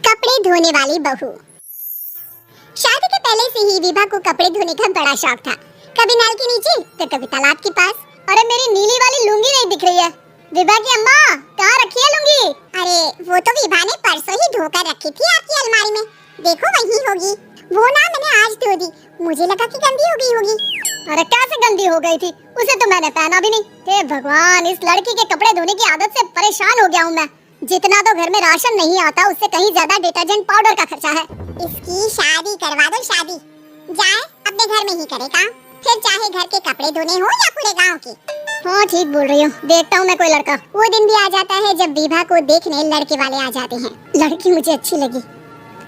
कपड़े धोने वाली बहू। शादी के पहले से ही विभा को कपड़े धोने का बड़ा शौक था। कभी नल के नीचे तो कभी तालाब के पास। अरे मेरी नीली वाली लुंगी नहीं दिख रही है। विभा की अम्मा, कहाँ रखी है लुंगी? अरे वो तो विभा ने परसों ही धोकर रखी थी आपकी अलमारी में। देखो वही होगी। वो ना मैंने आज धो दी, मुझे लगा कि गंदी हो गई होगी। अरे कैसे गंदी हो गई थी? उसे तो मैंने पहना भी नहीं। हे भगवान, इस लड़की के कपड़े धोने की आदत से परेशान हो गया हूँ मैं। जितना तो घर में राशन नहीं आता उससे कहीं ज्यादा डिटर्जेंट पाउडर का खर्चा है। इसकी शादी करवा दो, शादी जाए अपने घर में ही करे काम, फिर चाहे घर के कपड़े धोने हो या पूरे गांव के। हाँ ठीक बोल रही हूँ। देखता हूँ मैं कोई लड़का। वो दिन भी आ जाता है जब विभा को देखने लड़के वाले आ जाते हैं। लड़की मुझे अच्छी लगी।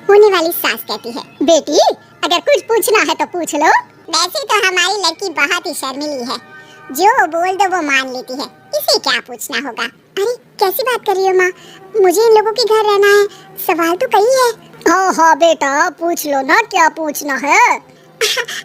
होने वाली सास कहती है, बेटी अगर कुछ पूछना है तो पूछ लो। वैसे तो हमारी लड़की बहुत ही शर्मीली है, जो बोल दो वो मान लेती है, इसे क्या पूछना होगा। अरे कैसी बात कर रही हो माँ, मुझे इन लोगों के घर रहना है, सवाल तो कई है। हाँ हाँ बेटा पूछ लो ना, क्या पूछना है।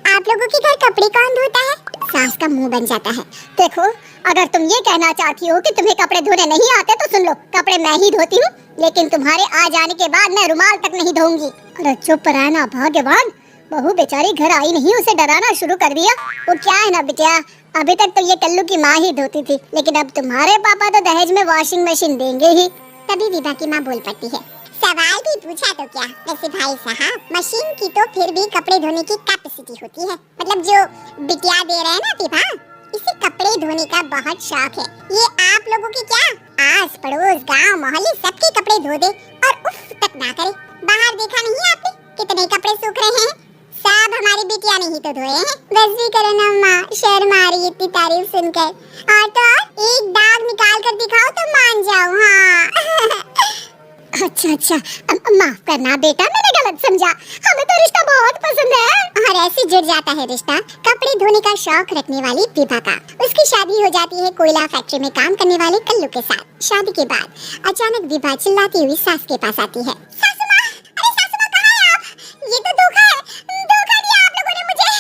आप लोगों के घर कपड़े कौन धोता है? सास का मुंह बन जाता है। देखो अगर तुम ये कहना चाहती हो कि तुम्हें कपड़े धोने नहीं आते तो सुन लो, कपड़े मैं ही धोती हूँ, लेकिन तुम्हारे आ जाने के बाद मैं रुमाल तक नहीं धोऊंगी। अरे चुप रहना भगवान, बहू बेचारी घर आई नहीं, उसे डराना शुरू कर दिया। वो क्या है ना बिटिया, अभी तक तो ये कल्लू की माँ ही धोती थी, लेकिन अब तुम्हारे पापा तो दहेज में वॉशिंग मशीन देंगे ही। तभी विभा की माँ बोल पड़ती है, सवाल भी पूछा तो क्या, वैसे भाई साहब मशीन की तो फिर भी कपड़े धोने की कैपेसिटी होती है। मतलब जो बिटिया दे रहे हैं ना विभा, इसे कपड़े धोने का बहुत शौक है। ये आप लोगों की क्या आस पड़ोस गांव मोहल्ले सबके कपड़े धो दे और उफ तक ना करे। बाहर देखा नहीं आपने कितने कपड़े सूख रहे हैं? सब हमारी बिटिया ने ही तो धोए हैं। बस भी करो ना माँ, शर्म आ रही इतनी तारीफ सुनकर। और तो एक दाग निकाल कर दिखाओ तो मान जाओ। हाँ अच्छा माफ करना बेटा, मैंने गलत समझा। हमें तो रिश्ता बहुत पसंद है। और ऐसे जुड़ जाता है रिश्ता कपड़े धोने का शौक रखने वाली विभा का। उसकी शादी हो जाती है कोयला फैक्ट्री में काम करने वाले कल्लू के साथ। शादी के बाद अचानक विभा चिल्लाती हुई सास के पास आती है, सासू माँ, अरे सासू माँ कहाँ हैं आप? ये तो धोखा है, धोखा दिया आप लोगों ने मुझे।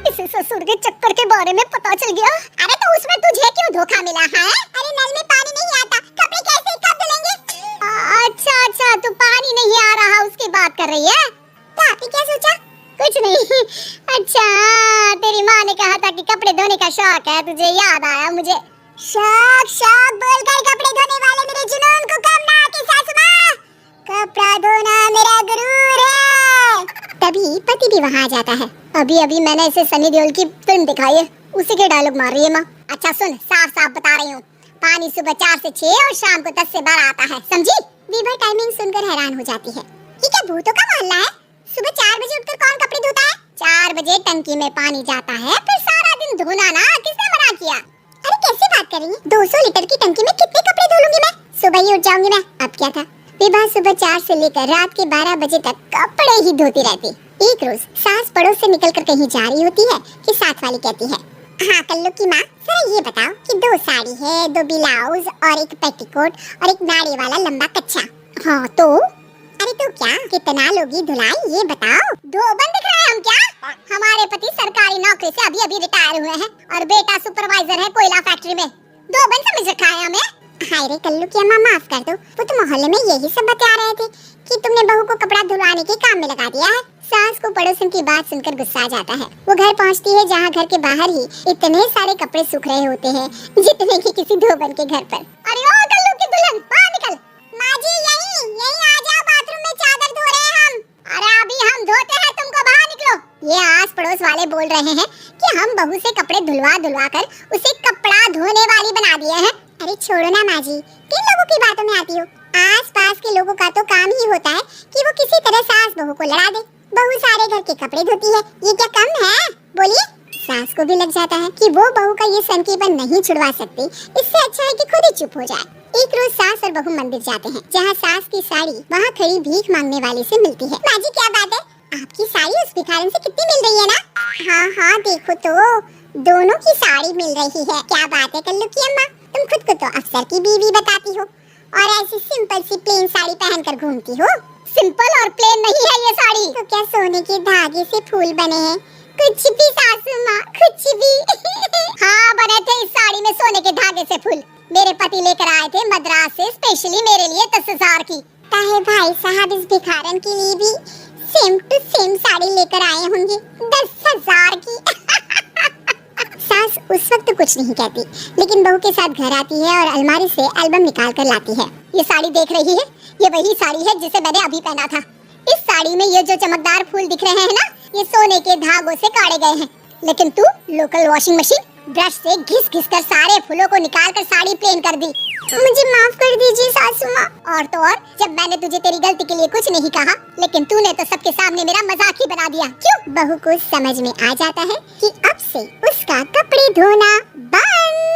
इसे ससुर के चक्कर के बारे में पता चल गया। अरे तो उसमें तुझे क्यों धोखा मिला है? अरे नल में पानी नहीं आता, कपड़े कैसे कब धुलेंगे? अच्छा तू पानी नहीं आ रहा उसकी बात कर रही है? तो आपने क्या सोचा? कुछ नहीं। अच्छा तेरी माँ ने कहा था कि कपड़े धोने का शौक है तुझे, याद आया मुझे। शौक बोलकर कपड़े धोने वाले मेरे जुनून को कम ना आके सासू माँ, कपड़ा धोना मेरा गुरूर है। तभी पति भी वहाँ आ जाता है। अभी मैंने इसे सनी देओल की फिल्म दिखाई है, उसी के डायलॉग मार रही है माँ। अच्छा सुन, साफ बता रही हूँ, पानी सुबह 4 से 6 और शाम को 10 से 12 आता है, समझी? विभा टाइमिंग सुनकर हैरान हो जाती है। ये क्या भूतों का मोहल्ला है? सुबह 4 बजे उठकर कौन कपड़े धोता है? 4 बजे टंकी में पानी जाता है, फिर सारा दिन धोना ना, किसने मना किया? अरे कैसी बात कर रही है? 200 लीटर की टंकी में कितने कपड़े धो लूंगी मैं? सुबह ही उठ जाऊंगी मैं। अब क्या था, विभा सुबह 4 से लेकर रात के 12 बजे तक कपड़े ही धोती रहती। एक रोज सास पड़ोस से निकलकर कहीं जा रही होती है कि साथ वाली कहती है, हाँ कल्लू की माँ, जरा ये बताओ कि 2 साड़ी है, 2 ब्लाउज और एक पेटीकोट और एक नाड़ी वाला लंबा कच्छा। हाँ तो? अरे तो क्या कितना लोगी धुलाई ये बताओ। 2 बंद दिख रहे हैं हम क्या? हमारे पति सरकारी नौकरी से अभी रिटायर हुए हैं और बेटा सुपरवाइजर है कोयला फैक्ट्री में। 2 बंद समझ रखा है हमें। हाय रे कल्लू की अम्मा माफ कर दो, वो तो मोहल्ले में यही सब बता रहे थे कि तुमने बहू को कपड़ा धुलवाने के काम में लगा दिया है। सास को पड़ोसन की बात सुनकर गुस्सा आ जाता है। वो घर पहुंचती है जहां घर के बाहर ही इतने सारे कपड़े सूख रहे होते हैं जितने कि किसी धोबन के घर पर। अरे ओ कल्लू की दुल्हन बाहर निकल। माँ जी यहीं आ जाओ, बाथरूम में चादर धो रहे हैं हम। अरे अभी हम धोते हैं, तुमको बाहर निकलो। ये आस पड़ोस वाले बोल रहे हैं कि हम बहू से कपड़े धुलवा कर उसे कपड़ा धोने वाली बना दिए हैं। अरे छोड़ो ना माँ जी, किन लोगों की बातों में आती हो? आस पास के लोगों का तो काम ही होता है कि वो किसी तरह सास बहू को लड़ा दे। बहू सारे घर के कपड़े धोती है, ये क्या कम है? बोलिए। सास को भी लग जाता है कि वो बहू का ये सनकीपन नहीं छुड़वा सकती, इससे अच्छा है कि खुद ही चुप हो जाए। एक रोज सास और बहू मंदिर जाते हैं जहाँ सास की साड़ी वहाँ खड़ी भीख मांगने वाली से मिलती है। माँ जी क्या बात है, आपकी साड़ी उस भिखारन से कितनी मिल रही है ना? हाँ देखो तो दोनों की साड़ी मिल रही है। क्या बात है कल्लू की अम्मा, तुम खुद को तो अफसर की बीवी बताती हो और ऐसी सिंपल सी प्लेन साड़ी पहनकर घूमती हो। सिंपल और प्लेन नहीं है ये साड़ी, तो क्या सोने के धागे से फूल बने हैं? कुछ भी सासू माँ, कुछ भी। हाँ बने थे इस साड़ी में सोने के धागे से फूल। मेरे पति लेकर आए थे मद्रास से स्पेशली मेरे लिए 10,000 की। है भाई साहब इस भिखारन के लिए भी सेम टू सेम साड़ी लेकर आए होंगे 10,000 की। सास उस वक्त कुछ नहीं कहती, लेकिन बहू के साथ घर आती है और अलमारी से एल्बम निकाल कर लाती है। ये साड़ी देख रही है, ये वही साड़ी है जिसे मैंने अभी पहना था। इस साड़ी में ये जो चमकदार फूल दिख रहे हैं ना, ये सोने के धागों से काढ़े गए हैं। लेकिन तू लोकल वॉशिंग मशीन ब्रश से घिस घिस कर सारे फूलों को निकाल कर साड़ी प्लेन कर दी। मुझे माफ कर दीजिए सासू माँ। और तो और, जब मैंने तुझे तेरी गलती के लिए कुछ नहीं कहा, लेकिन तूने तो सबके सामने मेरा मजाक ही बना दिया। क्यों? बहू को समझ में आ जाता है कि अब से उसका कपड़े धोना बंद।